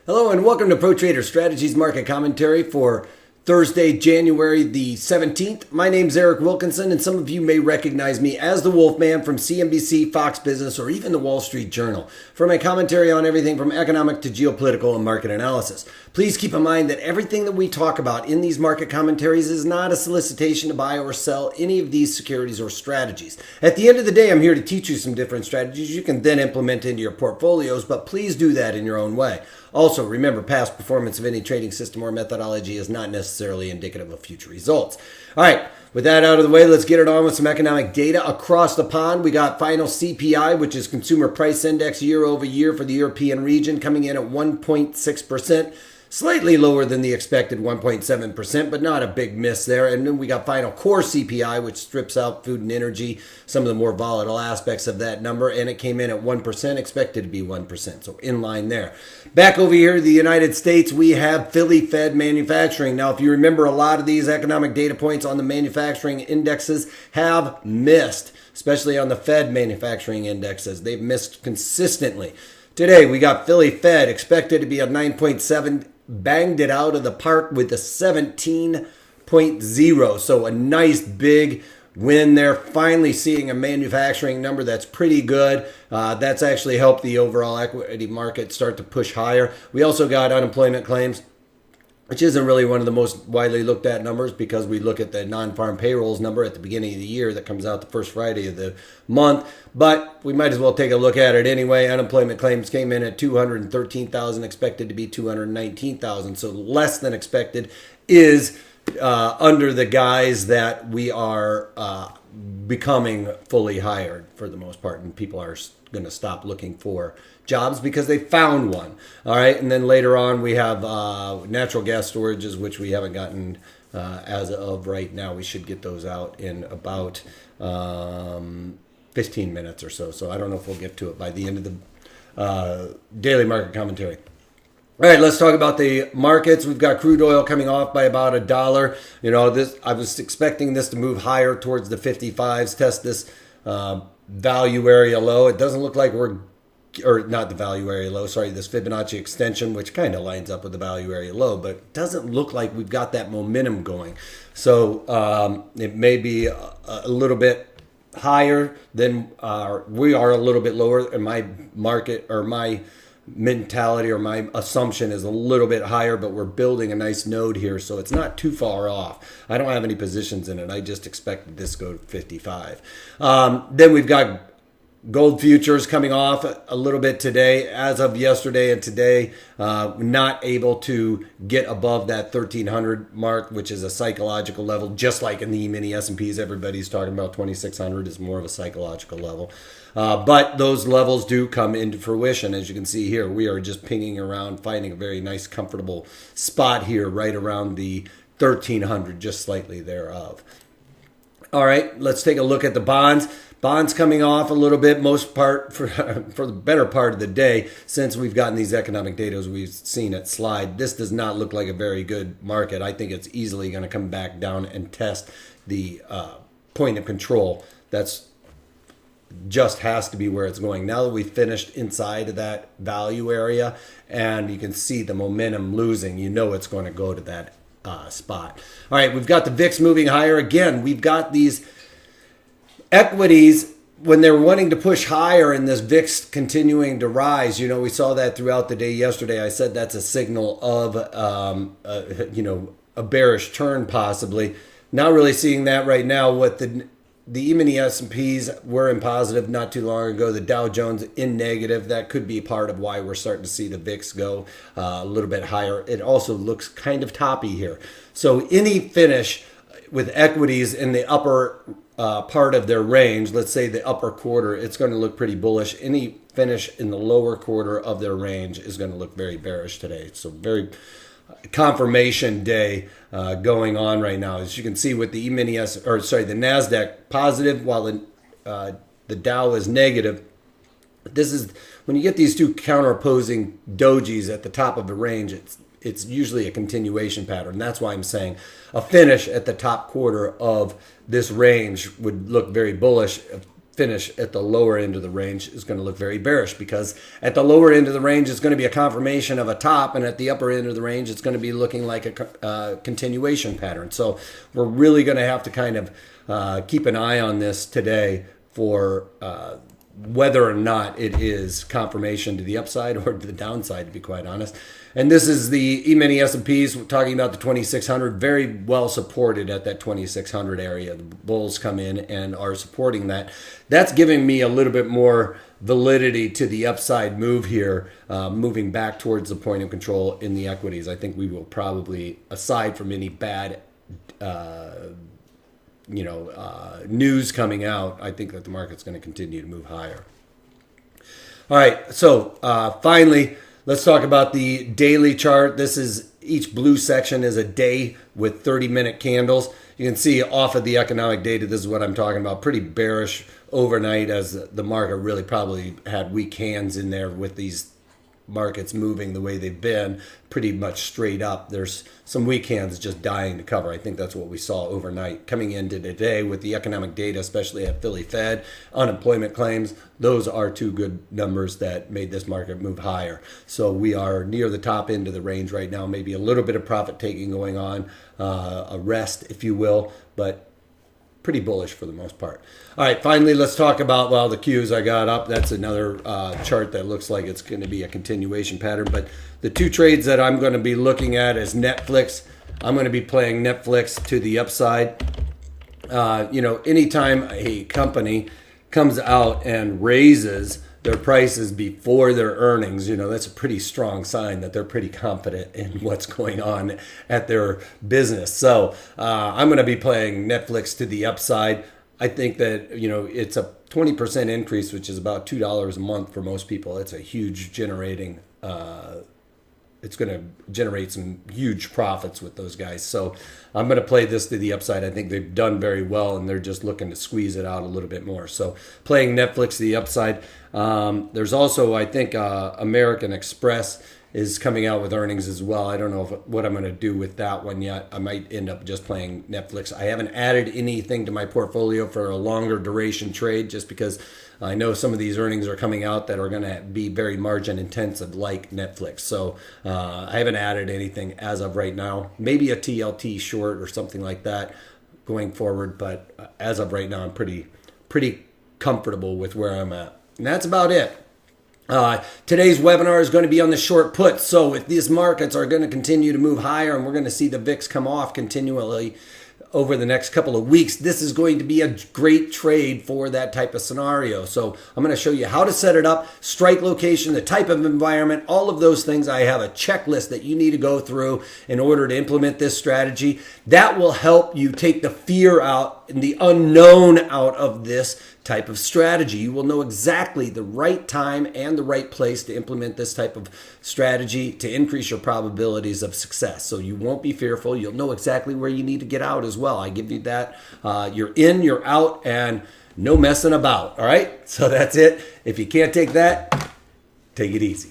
Hello and welcome to Pro Trader Strategies Market Commentary for Thursday, January the 17th. My name's Eric Wilkinson, and some of you may recognize me as the Wolfman from CNBC, Fox Business, or even the Wall Street Journal for my commentary on everything from economic to geopolitical and market analysis. Please keep in mind that everything that we talk about in these market commentaries is not a solicitation to buy or sell any of these securities or strategies. At the end of the day, I'm here to teach you some different strategies you can then implement into your portfolios, but please do that in your own way. Also, remember, past performance of any trading system or methodology is not necessarily indicative of future results. All right, with that out of the way, let's get it on with some economic data across the pond. We got final CPI, which is Consumer Price Index year over year for the European region, coming in at 1.6%. Slightly lower than the expected 1.7%, but not a big miss there. And then we got final core CPI, which strips out food and energy, some of the more volatile aspects of that number, and it came in at 1%, expected to be 1%, so in line there. Back over here in the United States, we have Philly Fed manufacturing. Now, if you remember, a lot of these economic data points on the manufacturing indexes have missed, especially on the Fed manufacturing indexes. They've missed consistently. Today, we got Philly Fed expected to be at 9.7, banged it out of the park with a 17.0. So a nice big win there. Finally seeing a manufacturing number that's pretty good. That's actually helped the overall equity market start to push higher. We also got unemployment claims, which isn't really one of the most widely looked at numbers because we look at the non-farm payrolls number at the beginning of the year that comes out the first Friday of the month. But we might as well take a look at it anyway. Unemployment claims came in at 213,000, expected to be 219,000. So less than expected is under the guise that we are becoming fully hired for the most part, and people are going to stop looking for jobs because they found one. All right, and then later on we have natural gas storages, which we haven't gotten as of right now. We should get those out in about 15 minutes or so. So I don't know if we'll get to it by the end of the daily market commentary. All right, let's talk about the markets. We've got crude oil coming off by about $1. You know, this I was expecting this to move higher towards the 55s, test this value area low. It doesn't look like we're, or not the value area low, sorry, this Fibonacci extension, which kind of lines up with the value area low, but it doesn't look like we've got that momentum going. So it may be a little bit higher than we are, a little bit lower, and my market or my mentality or my assumption is a little bit higher, but we're building a nice node here, so it's not too far off. I don't have any positions in it. I just expected this to go to 55. Then we've got gold futures coming off a little bit today. As of yesterday and today, not able to get above that 1300 mark, which is a psychological level. Just like in the E-mini S&Ps, everybody's talking about 2600 is more of a psychological level. But those levels do come into fruition. As you can see here, we are just pinging around, finding a very nice, comfortable spot here right around the 1300, just slightly thereof. All right, let's take a look at the bonds. Bonds coming off a little bit, most part for the better part of the day since we've gotten these economic data as we've seen it slide. This does not look like a very good market. I think it's easily going to come back down and test the point of control. That's just has to be where it's going. Now that we've finished inside of that value area and you can see the momentum losing, you know it's going to go to that spot. All right, we've got the VIX moving higher. Again, we've got these equities when they're wanting to push higher and this VIX continuing to rise. You know, we saw that throughout the day yesterday. I said that's a signal of, a bearish turn possibly. Not really seeing that right now. What the E-mini S&Ps were in positive not too long ago. The Dow Jones in negative. That could be part of why we're starting to see the VIX go a little bit higher. It also looks kind of toppy here. So any finish with equities in the upper part of their range, let's say the upper quarter, it's going to look pretty bullish. Any finish in the lower quarter of their range is going to look very bearish today. So very confirmation day going on right now. As you can see with the the NASDAQ positive while the Dow is negative. This is when you get these two counteropposing dojis at the top of the range, it's usually a continuation pattern. That's why I'm saying a finish at the top quarter of this range would look very bullish. finish at the lower end of the range is going to look very bearish, because at the lower end of the range it's going to be a confirmation of a top, and at the upper end of the range it's going to be looking like a continuation pattern. So we're really going to have to kind of keep an eye on this today for whether or not it is confirmation to the upside or to the downside, to be quite honest. And this is the E-mini S&Ps. We're talking about the 2600, very well supported at that 2600 area. The bulls come in and are supporting that. That's giving me a little bit more validity to the upside move here, moving back towards the point of control in the equities. I think we will probably, aside from any bad news coming out, I think that the market's going to continue to move higher. All right, so finally, let's talk about the daily chart. This is, each blue section is a day with 30-minute candles. You can see off of the economic data, this is what I'm talking about, pretty bearish overnight, as the market really probably had weak hands in there with these markets moving the way they've been, pretty much straight up. There's some weak hands just dying to cover. I think that's what we saw overnight. Coming into today with the economic data, especially at Philly Fed, unemployment claims, those are two good numbers that made this market move higher. So we are near the top end of the range right now, maybe a little bit of profit taking going on, a rest, if you will, but pretty bullish for the most part. All right, finally, let's talk about, well, the Qs I got up. That's another chart that looks like it's going to be a continuation pattern. But the two trades that I'm going to be looking at is Netflix. I'm going to be playing Netflix to the upside. Anytime a company comes out and raises their prices before their earnings, that's a pretty strong sign that they're pretty confident in what's going on at their business. So I'm going to be playing Netflix to the upside. I think that, it's a 20% increase, which is about $2 a month for most people. It's a huge generating, it's going to generate some huge profits with those guys. So I'm going to play this to the upside. I think they've done very well, and they're just looking to squeeze it out a little bit more. So playing Netflix to the upside. There's also, I think, American Express is coming out with earnings as well. I don't know what I'm going to do with that one yet. I might end up just playing Netflix. I haven't added anything to my portfolio for a longer duration trade, just because I know some of these earnings are coming out that are going to be very margin intensive, like Netflix. So I haven't added anything as of right now. Maybe a TLT short or something like that going forward, but as of right now, I'm pretty comfortable with where I'm at. And that's about it. Today's webinar is going to be on the short put. So if these markets are going to continue to move higher, and we're going to see the VIX come off continually over the next couple of weeks, this is going to be a great trade for that type of scenario. So I'm going to show you how to set it up, strike location, the type of environment, all of those things. I have a checklist that you need to go through in order to implement this strategy. That will help you take the fear out and the unknown out of this type of strategy. You will know exactly the right time and the right place to implement this type of strategy to increase your probabilities of success. So you won't be fearful. You'll know exactly where you need to get out as well. I give you that. You're in, you're out, and no messing about. All right? So that's it. If you can't take that, take it easy.